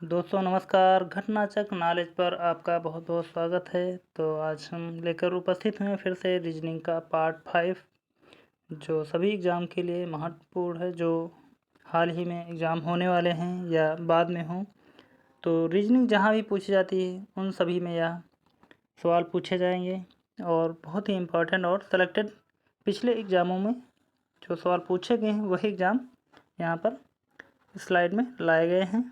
दोस्तों नमस्कार। घटनाचक नॉलेज पर आपका बहुत बहुत स्वागत है। तो आज हम लेकर उपस्थित हैं फिर से रीजनिंग का पार्ट 5, जो सभी एग्ज़ाम के लिए महत्वपूर्ण है, जो हाल ही में एग्ज़ाम होने वाले हैं या बाद में हों। तो रीजनिंग जहाँ भी पूछी जाती है उन सभी में यह सवाल पूछे जाएंगे और बहुत ही इम्पोर्टेंट और सेलेक्टेड पिछले एग्ज़ामों में जो सवाल पूछे गए हैं वही एग्ज़ाम यहाँ पर स्लाइड में लाए गए हैं।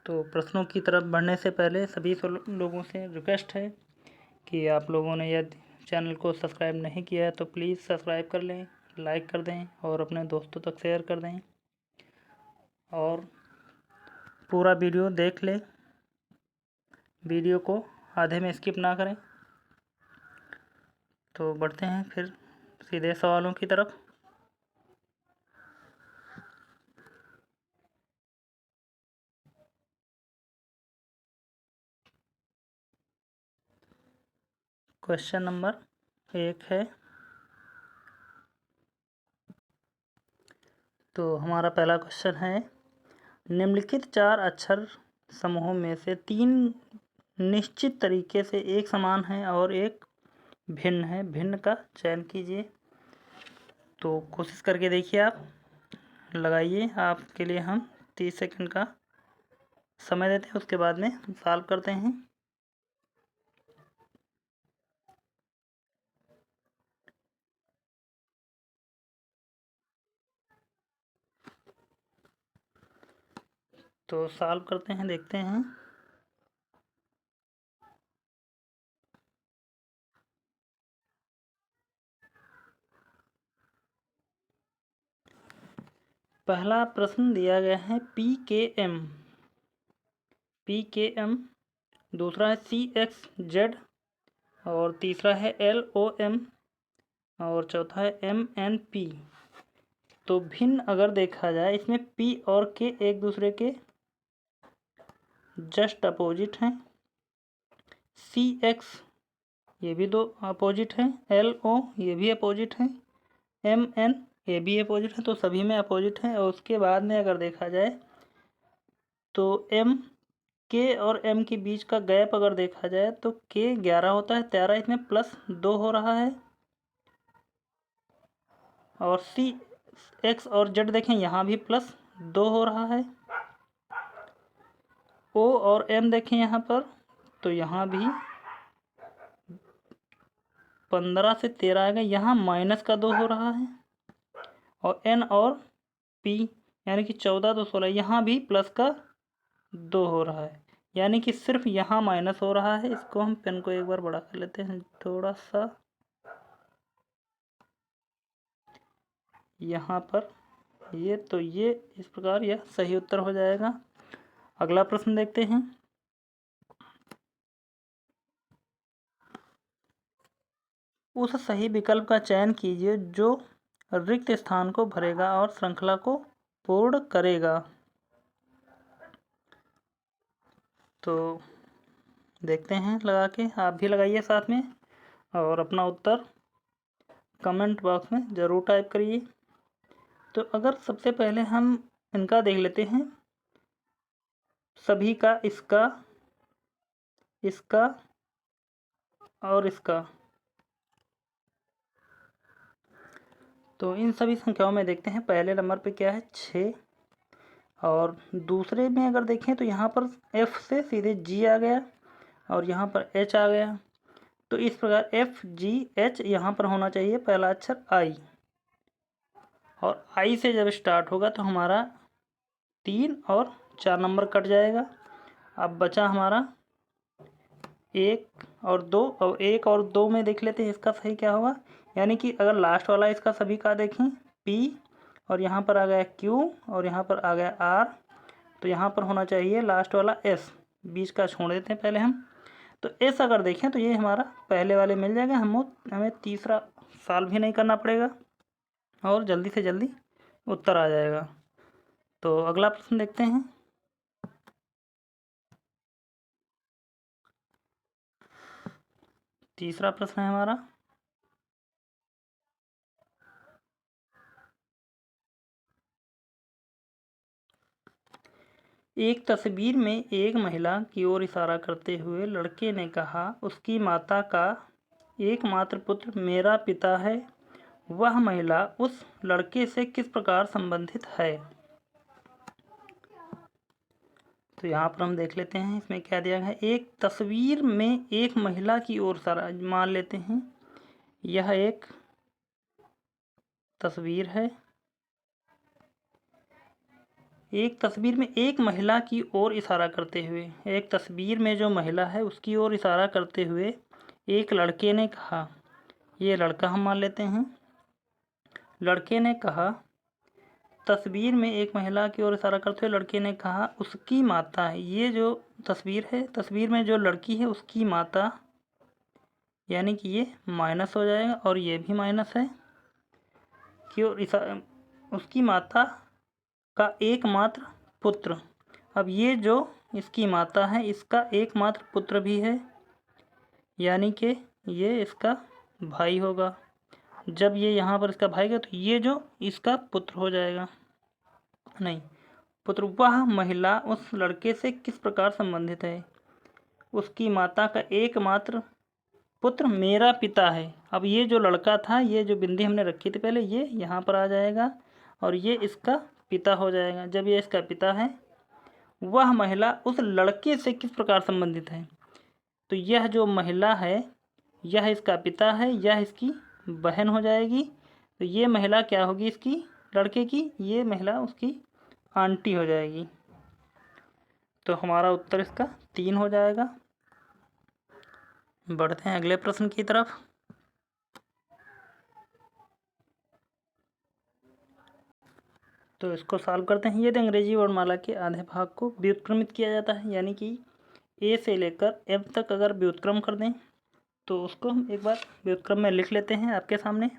तो प्रश्नों की तरफ बढ़ने से पहले सभी लोगों से रिक्वेस्ट है कि आप लोगों ने यदि चैनल को सब्सक्राइब नहीं किया है तो प्लीज़ सब्सक्राइब कर लें, लाइक कर दें और अपने दोस्तों तक शेयर कर दें और पूरा वीडियो देख लें। वीडियो को आधे में स्किप ना करें। तो बढ़ते हैं फिर सीधे सवालों की तरफ। क्वेश्चन नंबर 1 है। तो हमारा पहला क्वेश्चन है, निम्नलिखित 4 अक्षर समूहों में से 3 निश्चित तरीके से एक समान है और एक भिन्न है। भिन्न का चयन कीजिए। तो कोशिश करके देखिए, आप लगाइए। आपके लिए हम 30 सेकंड का समय देते हैं, उसके बाद में सॉल्व करते हैं। तो सॉल्व करते हैं, देखते हैं। पहला प्रश्न दिया गया है PKM, दूसरा है CXZ और तीसरा है LOM और चौथा है MNP। तो भिन्न अगर देखा जाए, इसमें P और K एक दूसरे के जस्ट अपोजिट हैं। CX ये भी दो अपोजिट हैं। LO ये भी अपोजिट हैं। MN ये भी अपोजिट है। तो सभी में अपोजिट हैं। और उसके बाद में अगर देखा जाए तो K और M के बीच का गैप अगर देखा जाए तो K 11 होता है, 13 इसमें +2 हो रहा है। और CX और Z देखें, यहाँ भी +2 हो रहा है। O और M देखें यहाँ पर, तो यहाँ भी 15 से 13 आएगा, यहाँ -2 हो रहा है। और N और P यानी कि 14 तो 16, यहाँ भी +2 हो रहा है। यानी कि सिर्फ यहाँ माइनस हो रहा है। इसको हम पेन को एक बार बड़ा कर लेते हैं थोड़ा सा, यहाँ पर ये, तो ये इस प्रकार यह सही उत्तर हो जाएगा। अगला प्रश्न देखते हैं। उस सही विकल्प का चयन कीजिए जो रिक्त स्थान को भरेगा और श्रृंखला को पूर्ण करेगा। तो देखते हैं लगा के, आप भी लगाइए साथ में और अपना उत्तर कमेंट बॉक्स में ज़रूर टाइप करिए। तो अगर सबसे पहले हम इनका देख लेते हैं, सभी का, इसका, इसका और इसका। तो इन सभी संख्याओं में देखते हैं पहले नंबर पे क्या है, 6। और दूसरे में अगर देखें तो यहाँ पर F से सीधे G आ गया और यहाँ पर H आ गया। तो इस प्रकार FGH यहाँ पर होना चाहिए पहला अक्षर I। और I से जब स्टार्ट होगा तो हमारा 3 और 4 नंबर कट जाएगा। अब बचा हमारा 1 और 2। और 1 और 2 में देख लेते हैं इसका सही क्या होगा। यानी कि अगर लास्ट वाला इसका सभी का देखें P और यहाँ पर आ गया Q और यहाँ पर आ गया R, तो यहाँ पर होना चाहिए लास्ट वाला S। बीच का छोड़ देते हैं पहले हम। तो S अगर देखें तो ये हमारा पहले वाले मिल जाएगा। हमें तीसरा सॉल्व भी नहीं करना पड़ेगा और जल्दी से जल्दी उत्तर आ जाएगा। तो अगला प्रश्न देखते हैं। तीसरा प्रश्न है हमारा, एक तस्वीर में एक महिला की ओर इशारा करते हुए लड़के ने कहा, उसकी माता का एकमात्र पुत्र मेरा पिता है। वह महिला उस लड़के से किस प्रकार संबंधित है? तो यहाँ पर हम देख लेते हैं इसमें क्या दिया गया है। एक तस्वीर में एक महिला की ओर इशारा, मान लेते हैं यह एक तस्वीर है। एक तस्वीर में एक महिला की ओर इशारा करते हुए, एक तस्वीर में जो महिला है उसकी ओर इशारा करते हुए एक लड़के ने कहा, ये लड़का हम मान लेते हैं। लड़के ने कहा, तस्वीर में एक महिला की ओर इशारा करते हुए लड़के ने कहा, उसकी माता है। ये जो तस्वीर है, तस्वीर में जो लड़की है उसकी माता, यानी कि ये माइनस हो जाएगा और ये भी माइनस है कि उसकी माता का एकमात्र पुत्र। अब ये जो इसकी माता है इसका एकमात्र पुत्र भी है, यानी कि ये इसका भाई होगा। जब ये यहाँ पर इसका भाई है तो ये जो इसका पुत्र हो जाएगा, नहीं पुत्र। वह महिला उस लड़के से किस प्रकार संबंधित है? उसकी माता का एकमात्र पुत्र मेरा पिता है। अब ये जो लड़का था, ये जो बिंदी हमने रखी थी पहले, ये यहाँ पर आ जाएगा और ये इसका पिता हो जाएगा। जब ये इसका पिता है, वह महिला उस लड़के से किस प्रकार संबंधित है? तो यह जो महिला है यह इसका पिता है, यह इसकी बहन हो जाएगी। तो ये महिला क्या होगी इसकी, लड़के की? ये महिला उसकी आंटी हो जाएगी। तो हमारा उत्तर इसका 3 हो जाएगा। बढ़ते हैं अगले प्रश्न की तरफ। तो इसको सॉल्व करते हैं। यदि अंग्रेजी वर्णमाला के आधे भाग को व्युत्क्रमित किया जाता है, यानी कि ए से लेकर एम तक अगर व्युत्क्रम कर दें, तो उसको हम एक बार व्युत्क्रम में लिख लेते हैं आपके सामने।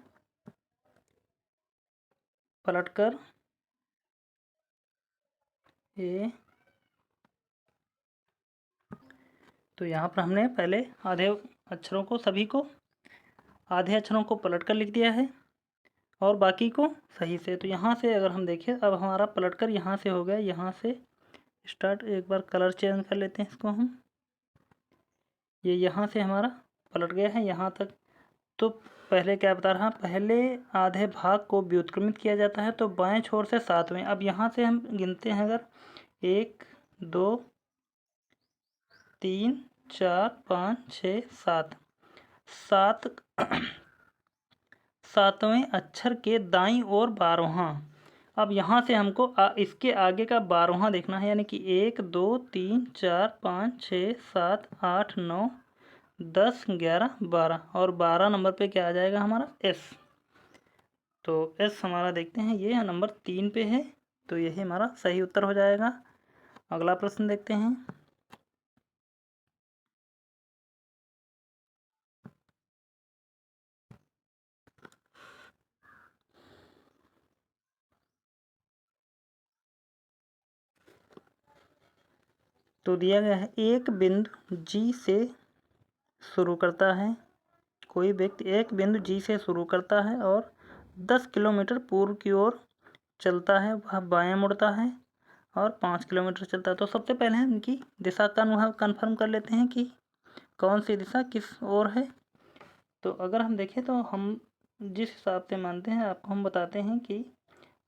पलटकर ए, तो यहाँ पर हमने पहले आधे अक्षरों को, सभी को आधे अक्षरों को पलट कर लिख दिया है और बाकी को सही से। तो यहाँ से अगर हम देखें, अब हमारा पलटकर यहाँ से हो गया, यहाँ से स्टार्ट। एक बार कलर चेंज कर लेते हैं इसको हम। ये यहाँ से हमारा पलट गया है यहाँ तक। तो पहले क्या बता रहा, पहले आधे भाग को व्युत्क्रमित किया जाता है तो बाएं छोर से 7वें। अब यहाँ से हम गिनते हैं, अगर 1 2 3 4 5 6 7, 7वें अक्षर के दाईं ओर 12वां। अब यहाँ से हमको इसके आगे का 12वां देखना है, यानी कि 1 2 3 4 5 6 7 8 9 10 11 12, और 12 नंबर पे क्या आ जाएगा हमारा, एस। तो एस हमारा देखते हैं ये नंबर 3 पे है, तो यही हमारा सही उत्तर हो जाएगा। अगला प्रश्न देखते हैं। तो दिया गया है, एक बिंदु जी से शुरू करता है, कोई व्यक्ति एक बिंदु जी से शुरू करता है और 10 किलोमीटर पूर्व की ओर चलता है। वह बाएं मुड़ता है और 5 किलोमीटर चलता है। तो सबसे पहले हम इनकी दिशा का कन्फर्म कर लेते हैं कि कौन सी दिशा किस ओर है। तो अगर हम देखें तो हम जिस हिसाब से मानते हैं आपको हम बताते हैं कि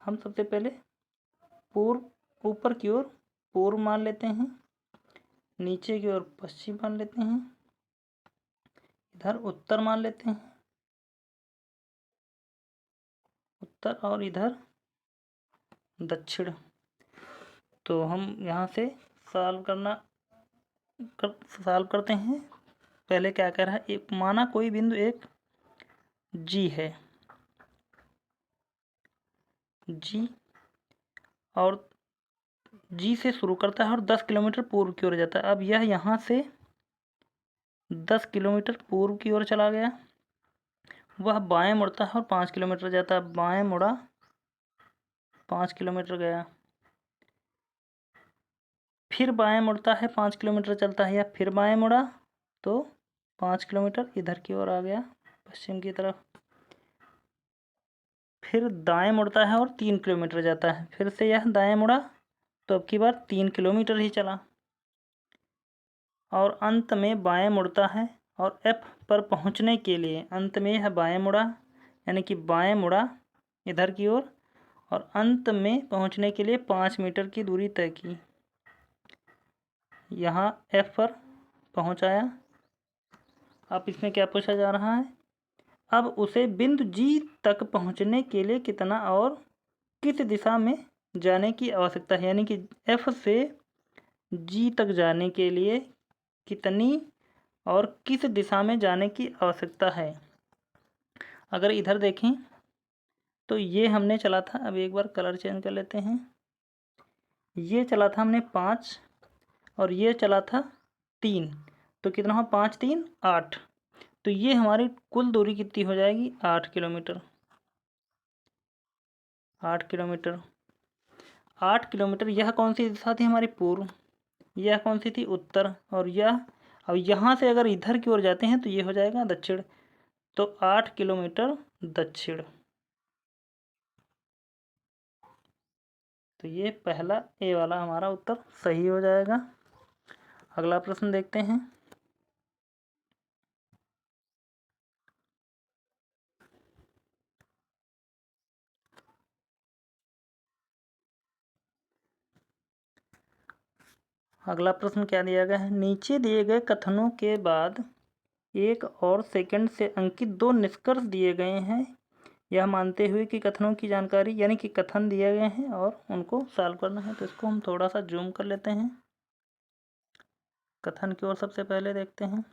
हम सबसे पहले पूर्व, ऊपर की ओर पूर्व मान लेते हैं, नीचे की ओर पश्चिम मान लेते हैं, इधर उत्तर मान लेते हैं, उत्तर, और इधर दक्षिण। तो हम यहाँ से सॉल्व करते हैं। पहले क्या कह रहा है, एक माना कोई बिंदु एक जी है, जी, और जी से शुरू करता है और 10 किलोमीटर पूर्व की ओर जाता है। अब यह यहाँ से 10 किलोमीटर पूर्व की ओर चला गया, वह बाएं मुड़ता है और 5 किलोमीटर जाता है। बाएं मुड़ा, 5 किलोमीटर गया, फिर बाएं मुड़ता है, 5 किलोमीटर चलता है, या फिर बाएं मुड़ा तो 5 किलोमीटर इधर की ओर आ गया पश्चिम की तरफ, फिर दाएं मुड़ता है और 3 किलोमीटर जाता है, फिर से यह दाएं मुड़ा तो अब की बार 3 किलोमीटर ही चला और अंत में बाएं मुड़ता है और F पर पहुंचने के लिए अंत में यह बाएं मुड़ा, यानी कि बाएं मुड़ा इधर की ओर और अंत में पहुंचने के लिए 5 मीटर की दूरी तय की। यहाँ F पर पहुंचाया। अब इसमें क्या पूछा जा रहा है, अब उसे बिंदु G तक पहुंचने के लिए कितना और किस दिशा में जाने की आवश्यकता है, यानी कि F से G तक जाने के लिए कितनी और किस दिशा में जाने की आवश्यकता है। अगर इधर देखें तो ये हमने चला था, अब एक बार कलर चेंज कर लेते हैं, ये चला था हमने 5 और ये चला था 3, तो कितना हो 5 3 8, तो ये हमारी कुल दूरी कितनी हो जाएगी 8 किलोमीटर। 8 kilometre 8 kilometre. यह कौन सी दिशा थी हमारी, पूर्व, यह कौन सी थी, उत्तर, और यह, अब यहाँ से अगर इधर की ओर जाते हैं तो ये हो जाएगा दक्षिण, तो 8 किलोमीटर दक्षिण। तो ये पहला ए वाला हमारा उत्तर सही हो जाएगा। अगला प्रश्न देखते हैं। अगला प्रश्न क्या दिया गया है, नीचे दिए गए कथनों के बाद 1 और सेकंड से अंकित 2 निष्कर्ष दिए गए हैं, यह मानते हुए कि कथनों की जानकारी, यानी कि कथन दिए गए हैं और उनको सॉल्व करना है। तो इसको हम थोड़ा सा जूम कर लेते हैं, कथन की ओर सबसे पहले देखते हैं।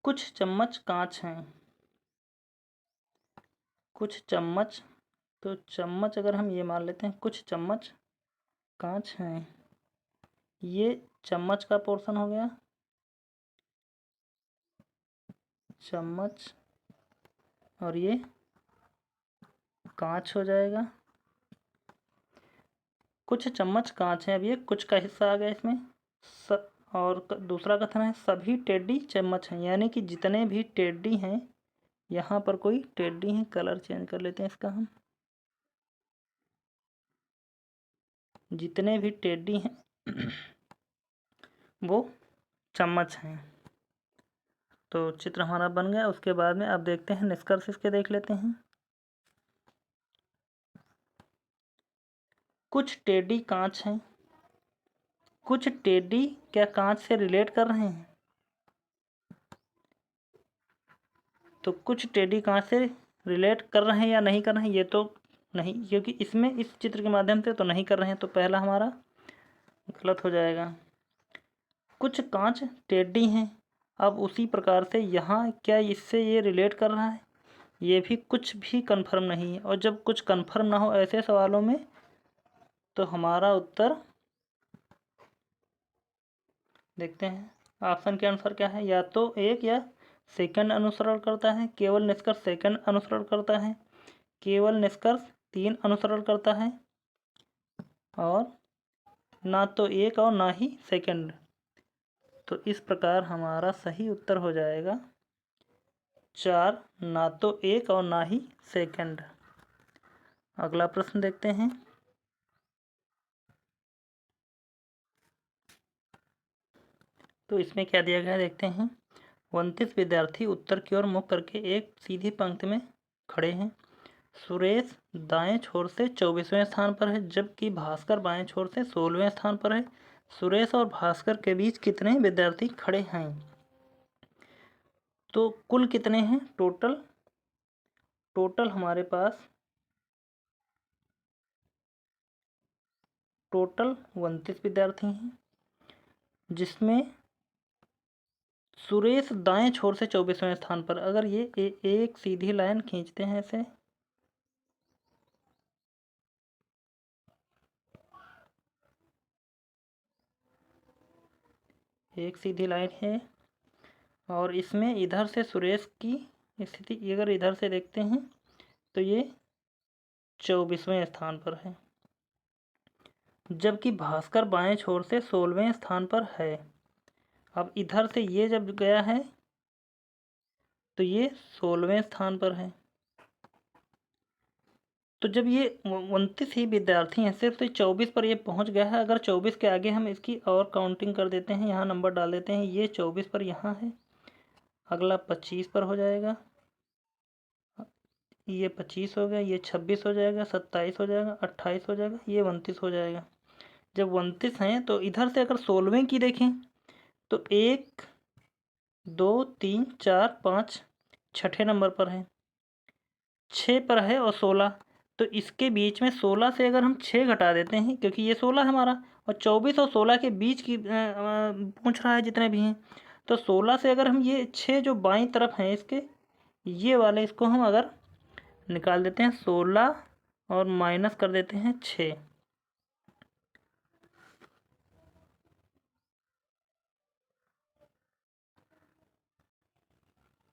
कुछ चम्मच कांच हैं, कुछ चम्मच, तो चम्मच अगर हम ये मान लेते हैं, कुछ चम्मच कांच हैं, ये चम्मच का पोर्शन हो गया, चम्मच, और ये कांच हो जाएगा। कुछ चम्मच कांच हैं, अब ये कुछ का हिस्सा आ गया इसमें। और दूसरा कथन है सभी टेढ़ी चम्मच हैं, यानी कि जितने भी टेढ़ी हैं, यहाँ पर कोई टेढ़ी हैं, कलर चेंज कर लेते हैं इसका हम, जितने भी टेढ़ी हैं वो चम्मच हैं। तो चित्र हमारा बन गया। उसके बाद में अब देखते हैं निष्कर्ष इसके, देख लेते हैं। कुछ टेढ़ी कांच हैं, कुछ टेढ़ी क्या कांच से रिलेट कर रहे हैं, तो कुछ टेढ़ी कांच से रिलेट कर रहे हैं या नहीं कर रहे हैं, ये तो नहीं, क्योंकि इसमें इस चित्र के माध्यम से तो नहीं कर रहे हैं, तो पहला हमारा गलत हो जाएगा। कुछ कांच टेढ़ी हैं, अब उसी प्रकार से यहाँ क्या इससे ये रिलेट कर रहा है, ये भी कुछ भी कंफर्म नहीं है। और जब कुछ कंफर्म ना हो ऐसे सवालों में, तो हमारा उत्तर देखते हैं, ऑप्शन के अनुसार क्या है, या तो एक या सेकंड अनुसरण करता है, केवल निष्कर्ष सेकंड अनुसरण करता है, केवल निष्कर्ष 3 अनुसरण करता है, और ना तो एक और ना ही सेकंड। तो इस प्रकार हमारा सही उत्तर हो जाएगा 4, ना तो एक और ना ही सेकंड। अगला प्रश्न देखते हैं। तो इसमें क्या दिया गया है देखते हैं। 29 विद्यार्थी उत्तर की ओर मुख करके एक सीधी पंक्ति में खड़े हैं। सुरेश दाएं छोर से 24वें स्थान पर है, जबकि भास्कर बाएं छोर से 16वें स्थान पर है। सुरेश और भास्कर के बीच कितने विद्यार्थी खड़े हैं, तो कुल कितने हैं, टोटल हमारे पास टोटल 29 विद्यार्थी हैं, जिसमें सुरेश दाएं छोर से 24वें स्थान पर। अगर ये एक सीधी लाइन खींचते हैं ऐसे, एक सीधी लाइन है, और इसमें इधर से सुरेश की स्थिति अगर इधर से देखते हैं तो ये 24वें स्थान पर है, जबकि भास्कर बाएं छोर से 16वें स्थान पर है। अब इधर से ये जब गया है तो ये 16वें स्थान पर है, तो जब ये 29 ही विद्यार्थी हैं, सिर्फ 24 पर ये पहुंच गया है। अगर 24 के आगे हम इसकी और काउंटिंग कर देते हैं, यहाँ नंबर डाल देते हैं, ये 24 पर यहाँ है, अगला 25 पर हो जाएगा, ये 25 हो गया, ये 26 हो जाएगा, 27 हो जाएगा, 28 हो जाएगा, ये 29 हो जाएगा। जब 29 हैं तो इधर से अगर 16वें की देखें तो 1 2 3 4 5 छठे नंबर पर है, 6 पर है और 16। तो इसके बीच में 16 से अगर हम 6 घटा देते हैं, क्योंकि ये 16 है हमारा और 24 और 16 के बीच की पूछ रहा है जितने भी हैं, तो 16 से अगर हम ये 6 जो बाईं तरफ हैं इसके, ये वाले, इसको हम अगर निकाल देते हैं 16 और माइनस कर देते हैं 6,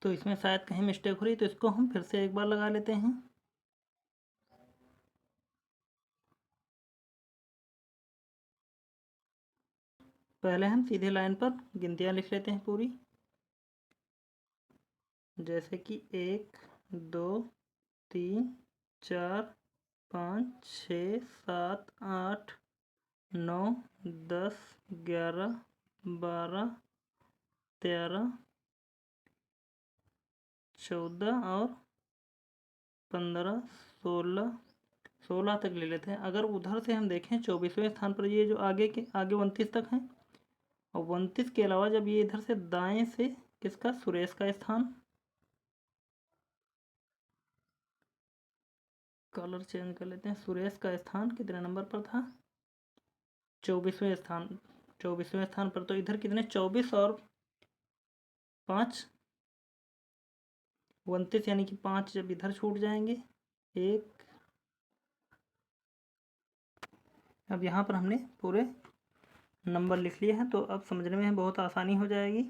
तो इसमें शायद कहीं मिस्टेक हो रही, तो इसको हम फिर से एक बार लगा लेते हैं। पहले हम सीधे लाइन पर गिनतियाँ लिख लेते हैं पूरी, जैसे कि 1 2 3 4 5 6 7 8 9 10 11 12 13 14 और 15 16 तक ले लेते हैं। अगर उधर से हम देखें 24वें स्थान पर ये जो आगे 29 तक हैं, और 29 के अलावा जब ये इधर से दाएं से किसका, सुरेश का स्थान, कलर चेंज कर लेते हैं, सुरेश का स्थान कितने नंबर पर था, 24वें स्थान, 24वें स्थान पर। तो इधर कितने, 24 और 5 29, यानी कि 5 जब इधर छूट जाएंगे, 1, अब यहाँ पर हमने पूरे नंबर लिख लिए हैं, तो अब समझने में बहुत आसानी हो जाएगी।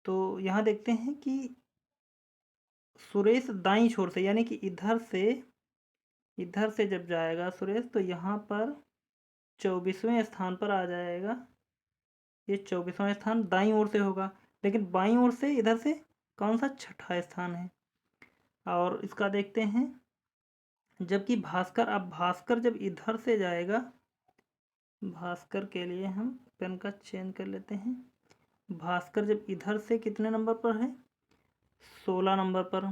तो यहाँ देखते हैं कि सुरेश दाईं छोर से, यानी कि इधर से जब जाएगा सुरेश, तो यहाँ पर 24वें स्थान पर आ जाएगा। ये 24वां स्थान दाईं ओर से होगा, लेकिन बाईं ओर से इधर से कौन सा, छठा स्थान है। और इसका देखते हैं, जबकि भास्कर, अब भास्कर जब इधर से जाएगा, भास्कर के लिए हम पेन का चेंज कर लेते हैं, भास्कर जब इधर से कितने नंबर पर है, 16 नंबर पर,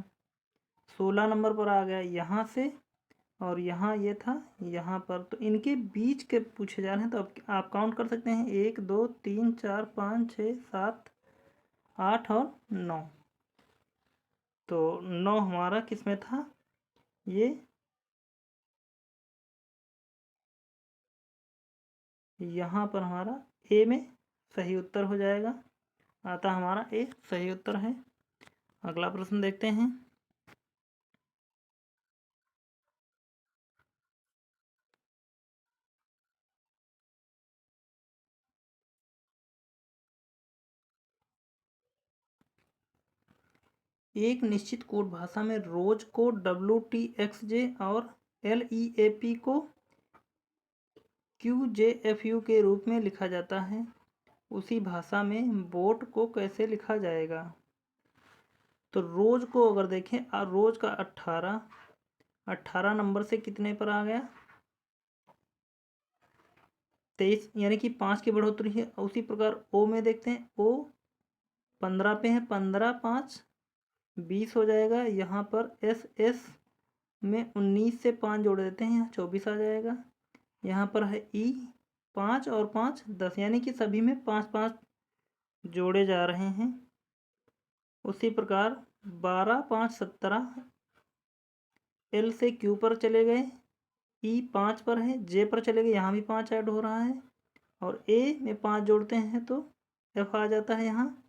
16 नंबर पर आ गया यहाँ से, और यहाँ ये था यहाँ पर, तो इनके बीच के पूछे जा रहे हैं। तो अब आप काउंट कर सकते हैं, 1 2 3 4 5 6 7 8 और 9। तो 9 हमारा किस में था, ये यहाँ पर हमारा ए में सही उत्तर हो जाएगा, आता हमारा ए सही उत्तर है। अगला प्रश्न देखते हैं। एक निश्चित कोड भाषा में रोज को WTXJ और LEAP को QJFU के रूप में लिखा जाता है, उसी भाषा में बोट को कैसे लिखा जाएगा। तो रोज को अगर देखें, रोज का 18 नंबर से कितने पर आ गया, 23, यानी कि 5 की बढ़ोतरी है। उसी प्रकार ओ में देखते हैं, ओ 15 पे है, 15 5 20 हो जाएगा। यहाँ पर एस में 19 से 5 जोड़ देते हैं, यहाँ 24 आ जाएगा। यहाँ पर है ई 5 और 5 10, यानी कि सभी में 5 5 जोड़े जा रहे हैं। उसी प्रकार 12 5 17 एल से क्यू पर चले गए, ई 5 पर है, जे पर चले गए, यहाँ भी 5 ऐड हो रहा है, और ए में 5 जोड़ते हैं तो एफ आ जाता है यहाँ,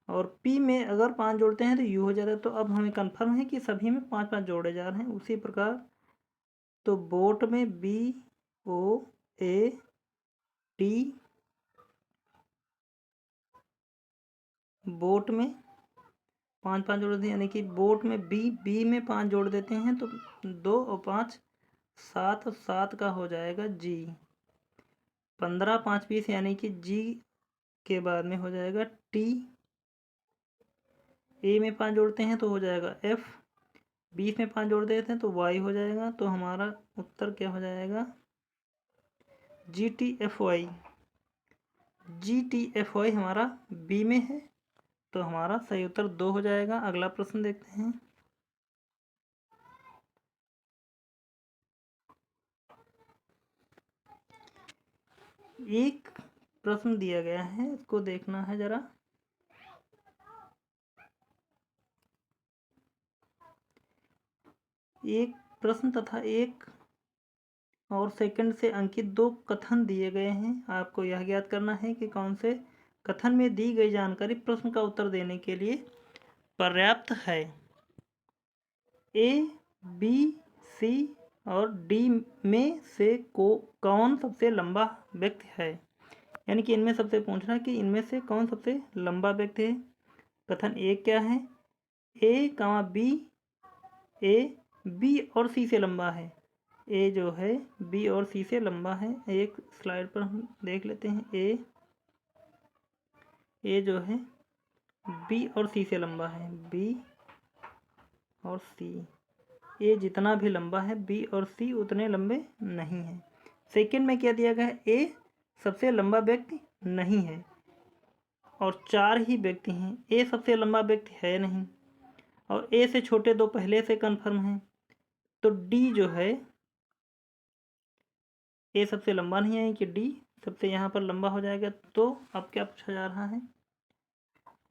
और पी में अगर 5 जोड़ते हैं तो यू हो जाता है। तो अब हमें कन्फर्म है कि सभी में 5 5 जोड़े जा रहे हैं। उसी प्रकार तो बोट में BOAT, बोट में 5 5 जोड़ देते हैं, यानी कि बोट में बी में 5 जोड़ देते हैं तो 2 और 5 7 और 7 का हो जाएगा जी। 15 5 20, यानी कि जी के बाद में हो जाएगा टी। ए में 5 जोड़ते हैं तो हो जाएगा एफ। 20 में 5 जोड़ देते हैं तो y हो जाएगा। तो हमारा उत्तर क्या हो जाएगा? GTFY। GTFY हमारा बी में है, तो हमारा सही उत्तर 2 हो जाएगा। अगला प्रश्न देखते हैं। एक प्रश्न दिया गया है, इसको देखना है जरा। एक प्रश्न तथा एक और सेकंड से अंकित 2 कथन दिए गए हैं। आपको यह ज्ञात करना है कि कौन से कथन में दी गई जानकारी प्रश्न का उत्तर देने के लिए पर्याप्त है। ए, बी, सी और डी में से कौन सबसे लंबा व्यक्ति है? यानी कि इनमें सबसे पूछना है कि इनमें से कौन सबसे लंबा व्यक्ति है। कथन एक क्या है? ए कमा बी, ए बी और सी से लंबा है। ए जो है बी और सी से लंबा है। एक स्लाइड पर हम देख लेते हैं। ए जो है बी और सी से लंबा है। बी और सी, ए जितना भी लंबा है बी और सी उतने लंबे नहीं हैं। सेकंड में क्या दिया गया है? ए सबसे लंबा व्यक्ति नहीं है और 4 ही व्यक्ति हैं। ए सबसे लंबा व्यक्ति है नहीं और ए से छोटे 2 पहले से कन्फर्म हैं। तो डी जो है, ए सबसे लंबा नहीं है कि डी सबसे यहाँ पर लंबा हो जाएगा। तो अब क्या पूछा जा रहा है?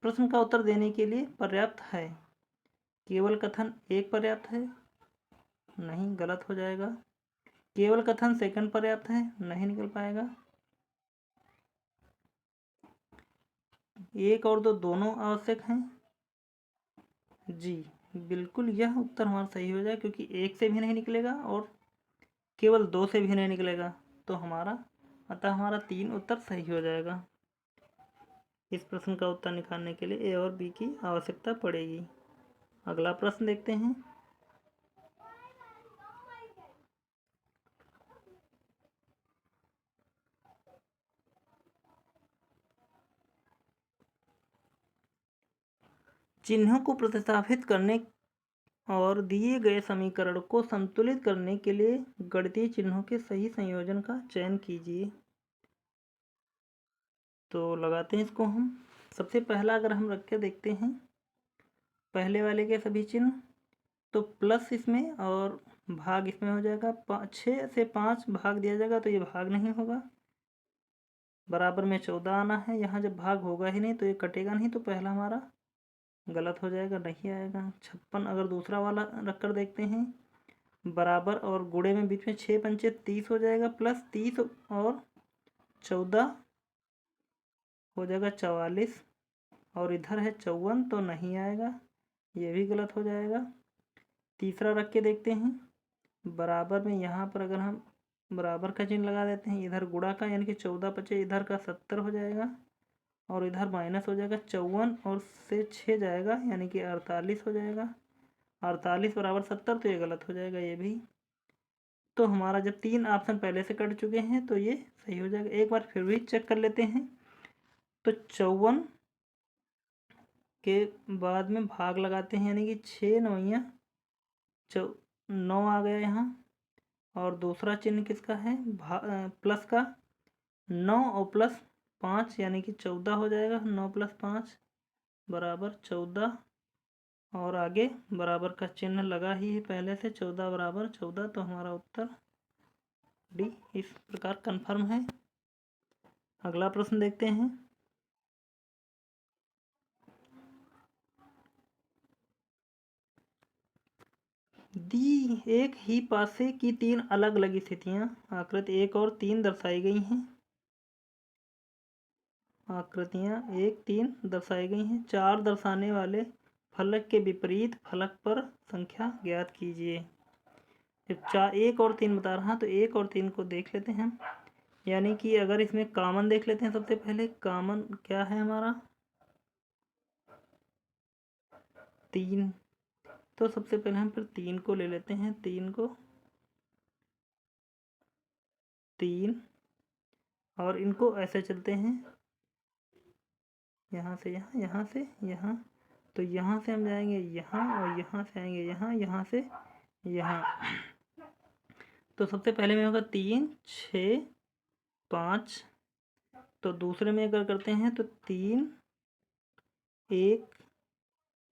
प्रश्न का उत्तर देने के लिए पर्याप्त है। केवल कथन एक पर्याप्त है? नहीं, गलत हो जाएगा। केवल कथन सेकंड पर्याप्त है? नहीं निकल पाएगा। एक और दो दोनों आवश्यक हैं? जी बिल्कुल, यह उत्तर हमारा सही हो जाए, क्योंकि एक से भी नहीं निकलेगा और केवल 2 से भी नहीं निकलेगा। तो अतः हमारा 3 उत्तर सही हो जाएगा। इस प्रश्न का उत्तर निकालने के लिए ए और बी की आवश्यकता पड़ेगी। अगला प्रश्न देखते हैं। चिन्हों को प्रतिस्थापित करने और दिए गए समीकरण को संतुलित करने के लिए गणितीय चिन्हों के सही संयोजन का चयन कीजिए। तो लगाते हैं इसको हम। सबसे पहला अगर हम रख के देखते हैं पहले वाले के सभी चिन्ह, तो प्लस इसमें और भाग इसमें हो जाएगा। 6 से 5 भाग दिया जाएगा तो ये भाग नहीं होगा। बराबर में 14 आना है। यहाँ जब भाग होगा ही नहीं तो ये कटेगा नहीं, तो पहला हमारा गलत हो जाएगा, नहीं आएगा। 56 अगर दूसरा वाला रख कर देखते हैं, बराबर और गुणे में बीच में 6 पंचे 30 हो जाएगा, प्लस 30 और 14 हो जाएगा 44 और इधर है 54, तो नहीं आएगा, ये भी गलत हो जाएगा। तीसरा रख के देखते हैं। बराबर में यहाँ पर अगर हम बराबर का चिन्ह लगा देते हैं, इधर गुणा का, यानी कि 14 पचे इधर का 70 हो जाएगा और इधर माइनस हो जाएगा 54 और से 6 जाएगा, यानी कि 48 हो जाएगा। 48 बराबर 70, तो ये गलत हो जाएगा ये भी। तो हमारा जब 3 ऑप्शन पहले से कट चुके हैं तो ये सही हो जाएगा। एक बार फिर भी चेक कर लेते हैं। तो 54 के बाद में भाग लगाते हैं, यानी कि 6 9 9 आ गया यहाँ। और दूसरा चिन्ह किसका है? प्लस का। 9 और प्लस 5 यानी कि 14 हो जाएगा। 9 प्लस 5 बराबर 14 और आगे बराबर का चिन्ह लगा ही है पहले से। 14 बराबर 14, तो हमारा उत्तर डी इस प्रकार कन्फर्म है। अगला प्रश्न देखते हैं। दी एक ही पासे की 3 अलग अलग स्थितियां आकृति 1 और 3 दर्शाई गई हैं। आकृतियां 1 3 दर्शाई गई हैं। 4 दर्शाने वाले फलक के विपरीत फलक पर संख्या ज्ञात कीजिए। जब 1 और 3 बता रहा, तो 1 और 3 को देख लेते हैं। यानी कि अगर इसमें कॉमन देख लेते हैं, सबसे पहले कॉमन क्या है हमारा? 3। तो सबसे पहले हम फिर 3 को ले लेते हैं। 3 को 3 और इनको ऐसे चलते हैं, यहाँ से यहाँ, यहाँ से यहाँ, तो यहाँ से हम जाएंगे यहाँ, और यहाँ से आएंगे यहाँ, यहाँ से यहाँ। तो सबसे पहले में होगा 3 6 5। तो दूसरे में अगर करते हैं तो 3 1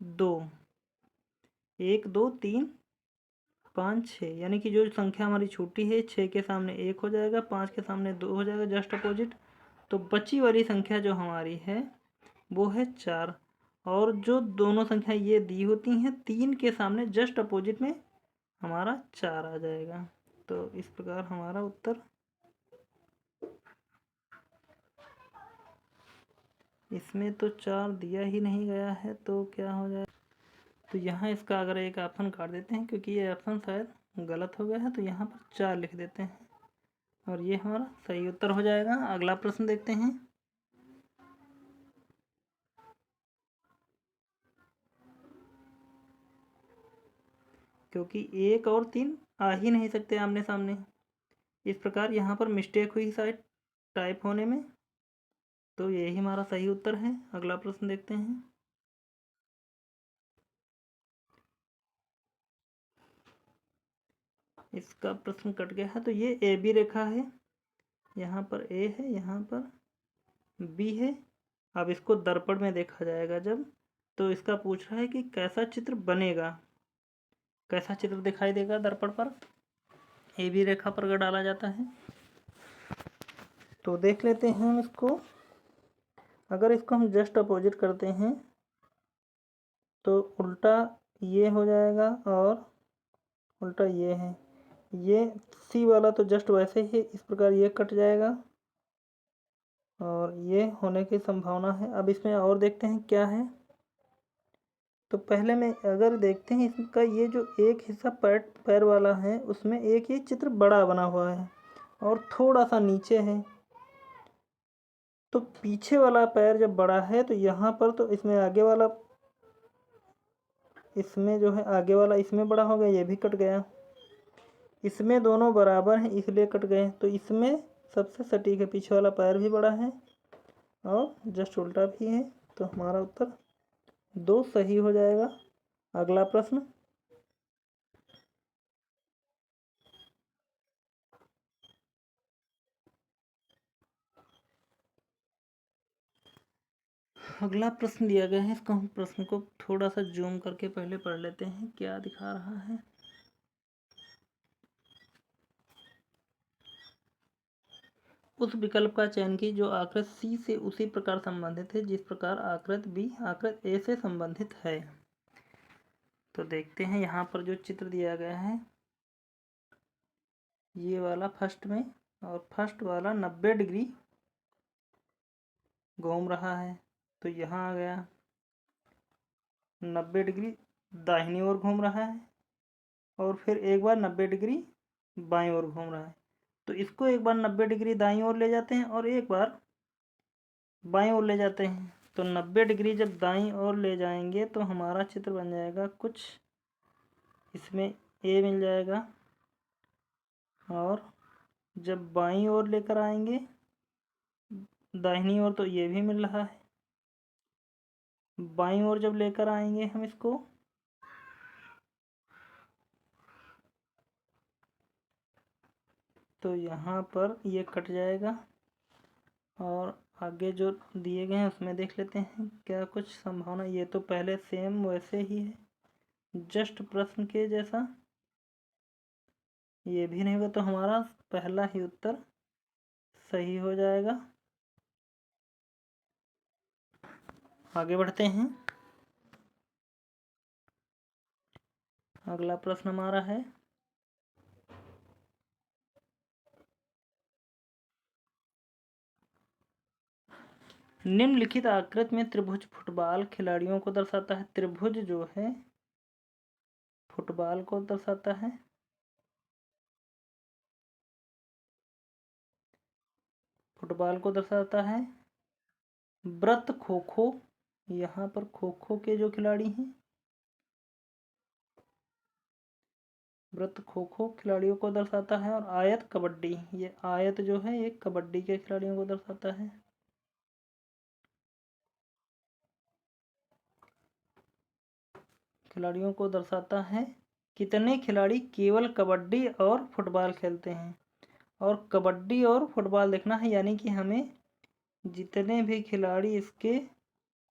2, 1 2 3 5 6, यानी कि जो संख्या हमारी छोटी है 6 के सामने 1 हो जाएगा, 5 के सामने 2 हो जाएगा, जस्ट अपोजिट। तो बची वाली संख्या जो हमारी है वो है 4। और जो दोनों संख्या ये दी होती हैं 3 के सामने जस्ट अपोजिट में हमारा 4 आ जाएगा। तो इस प्रकार हमारा उत्तर, इसमें तो 4 दिया ही नहीं गया है, तो क्या हो जाए। तो यहाँ इसका अगर एक ऑप्शन काट देते हैं, क्योंकि ये ऑप्शन शायद गलत हो गया है, तो यहाँ पर 4 लिख देते हैं और ये हमारा सही उत्तर हो जाएगा। अगला प्रश्न देखते हैं। क्योंकि 1 और 3 आ ही नहीं सकते आमने सामने, इस प्रकार यहाँ पर मिस्टेक हुई शायद टाइप होने में, तो यही हमारा सही उत्तर है। अगला प्रश्न देखते हैं। इसका प्रश्न कट गया है। तो ये ए बी रेखा है, यहाँ पर ए है, यहाँ पर बी है। अब इसको दर्पण में देखा जाएगा जब, तो इसका पूछ रहा है कि कैसा चित्र बनेगा, कैसा चित्र दिखाई देगा दर्पण पर ए बी रेखा पर अगर डाला जाता है। तो देख लेते हैं हम इसको। अगर इसको हम जस्ट अपोजिट करते हैं तो उल्टा ये हो जाएगा और उल्टा ये है। ये सी वाला तो जस्ट वैसे ही इस प्रकार ये कट जाएगा और ये होने की संभावना है। अब इसमें और देखते हैं क्या है। तो पहले में अगर देखते हैं इसका ये जो एक हिस्सा पैर वाला है उसमें एक ये चित्र बड़ा बना हुआ है और थोड़ा सा नीचे है। तो पीछे वाला पैर जब बड़ा है तो यहाँ पर तो इसमें आगे वाला, इसमें जो है आगे वाला इसमें बड़ा हो गया, ये भी कट गया। इसमें दोनों बराबर हैं इसलिए कट गए। तो इसमें सबसे सटीक है, पीछे वाला पैर भी बड़ा है और जस्ट उल्टा भी है। तो हमारा उत्तर 2 सही हो जाएगा। अगला प्रश्न। अगला प्रश्न दिया गया है, इसको हम प्रश्न को थोड़ा सा जूम करके पहले पढ़ लेते हैं क्या दिखा रहा है। उस विकल्प का चयन की जो आकृत सी से उसी प्रकार संबंधित है जिस प्रकार आकृत बी आकृत ए से संबंधित है। तो देखते हैं यहाँ पर जो चित्र दिया गया है ये वाला फर्स्ट में, और फर्स्ट वाला 90 डिग्री घूम रहा है। तो यहाँ आ गया 90 डिग्री दाहिनी ओर घूम रहा है और फिर एक बार 90 डिग्री बाईं ओर घूम रहा है। तो इसको एक बार 90 डिग्री दाईं ओर ले जाते हैं और एक बार बाईं ओर ले जाते हैं। तो 90 डिग्री जब दाईं ओर ले जाएंगे तो हमारा चित्र बन जाएगा कुछ, इसमें ए मिल जाएगा। और जब बाईं ओर लेकर आएंगे दाहिनी ओर तो ये भी मिल रहा है। बाईं ओर जब लेकर आएंगे हम इसको तो यहाँ पर ये कट जाएगा। और आगे जो दिए गए हैं उसमें देख लेते हैं क्या कुछ संभावना। ये तो पहले सेम वैसे ही है जस्ट प्रश्न के जैसा, ये भी नहीं होगा। तो हमारा पहला ही उत्तर सही हो जाएगा। आगे बढ़ते हैं। अगला प्रश्न हमारा है निम्नलिखित आकृति में त्रिभुज फुटबॉल खिलाड़ियों को दर्शाता है। त्रिभुज जो है फुटबॉल को दर्शाता है। फुटबॉल को दर्शाता है। वृत्त खो खो, यहाँ पर खो खो के जो खिलाड़ी हैं वृत्त खो खो खिलाड़ियों को दर्शाता है। और आयत कबड्डी, ये आयत जो है एक कबड्डी के खिलाड़ियों को दर्शाता है। खिलाड़ियों को दर्शाता है। कितने खिलाड़ी केवल कबड्डी और फुटबॉल खेलते हैं। और कबड्डी और फुटबॉल देखना है, यानी कि हमें जितने भी खिलाड़ी इसके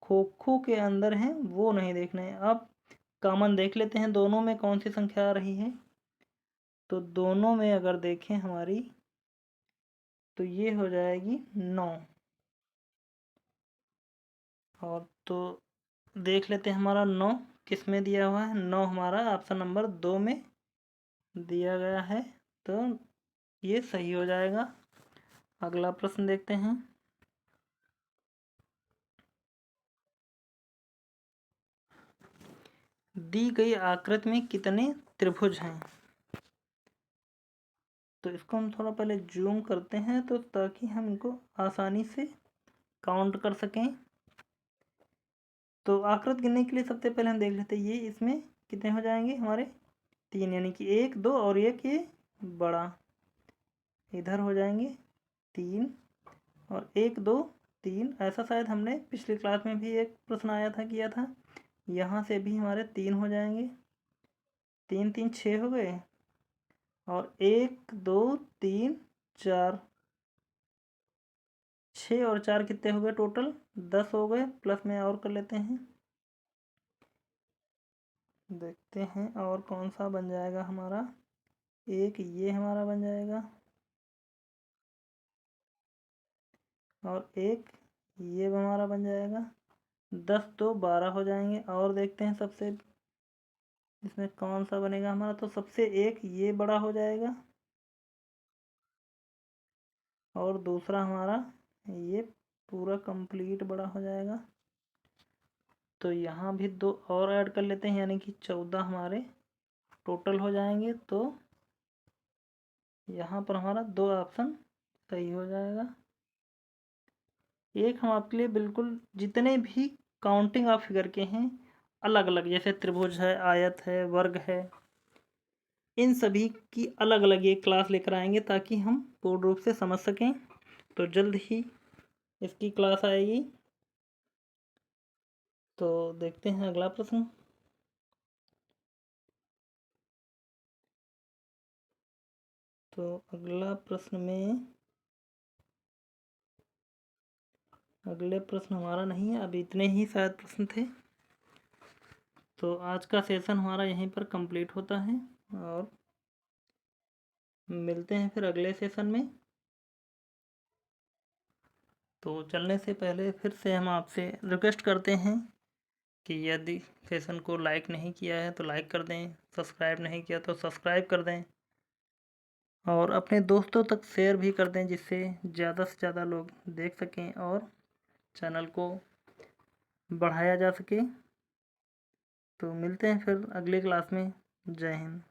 खो खो के अंदर हैं वो नहीं देखना है। अब कॉमन देख लेते हैं दोनों में कौन सी संख्या आ रही है। तो दोनों में अगर देखें हमारी, तो ये हो जाएगी 9। और तो देख लेते हैं हमारा 9 किस में दिया हुआ है। 9 हमारा ऑप्शन नंबर 2 में दिया गया है, तो ये सही हो जाएगा। अगला प्रश्न देखते हैं। दी गई आकृति में कितने त्रिभुज हैं। तो इसको हम थोड़ा पहले जूम करते हैं, तो ताकि हम इनको आसानी से काउंट कर सकें। तो आकृति गिनने के लिए सबसे पहले हम देख लेते हैं ये इसमें कितने हो जाएंगे हमारे 3, यानी कि 1 2 और एक ये बड़ा इधर हो जाएंगे 3 और 1 2 3। ऐसा शायद हमने पिछली क्लास में भी एक प्रश्न आया था, किया था। यहाँ से भी हमारे 3 हो जाएंगे, 3 3 6 हो गए और 1 2 3 4, 6 और 4 कितने हो गए टोटल 10 हो गए। प्लस में और कर लेते हैं, देखते हैं और कौन सा बन जाएगा हमारा। एक ये हमारा बन जाएगा और एक ये हमारा बन जाएगा। 10 तो 12 हो जाएंगे। और देखते हैं सबसे इसमें कौन सा बनेगा हमारा। तो सबसे एक ये बड़ा हो जाएगा और दूसरा हमारा ये पूरा कंप्लीट बड़ा हो जाएगा। तो यहाँ भी 2 और ऐड कर लेते हैं, यानी कि 14 हमारे टोटल हो जाएंगे। तो यहाँ पर हमारा 2 ऑप्शन सही हो जाएगा। एक हम आपके लिए बिल्कुल जितने भी काउंटिंग ऑफ फिगर के हैं अलग अलग, जैसे त्रिभुज है, आयत है, वर्ग है, इन सभी की अलग अलग ये क्लास लेकर आएंगे ताकि हम पूर्ण रूप से समझ सकें। तो जल्द ही इसकी क्लास आएगी। तो देखते हैं अगला प्रश्न। तो अगला प्रश्न में अगले प्रश्न हमारा नहीं है, अब इतने ही शायद प्रश्न थे। तो आज का सेशन हमारा यहीं पर कंप्लीट होता है और मिलते हैं फिर अगले सेशन में। तो चलने से पहले फिर से हम आपसे रिक्वेस्ट करते हैं कि यदि सेशन को लाइक नहीं किया है तो लाइक कर दें, सब्सक्राइब नहीं किया तो सब्सक्राइब कर दें और अपने दोस्तों तक शेयर भी कर दें, जिससे ज़्यादा से ज़्यादा लोग देख सकें और चैनल को बढ़ाया जा सके। तो मिलते हैं फिर अगले क्लास में। जय हिंद।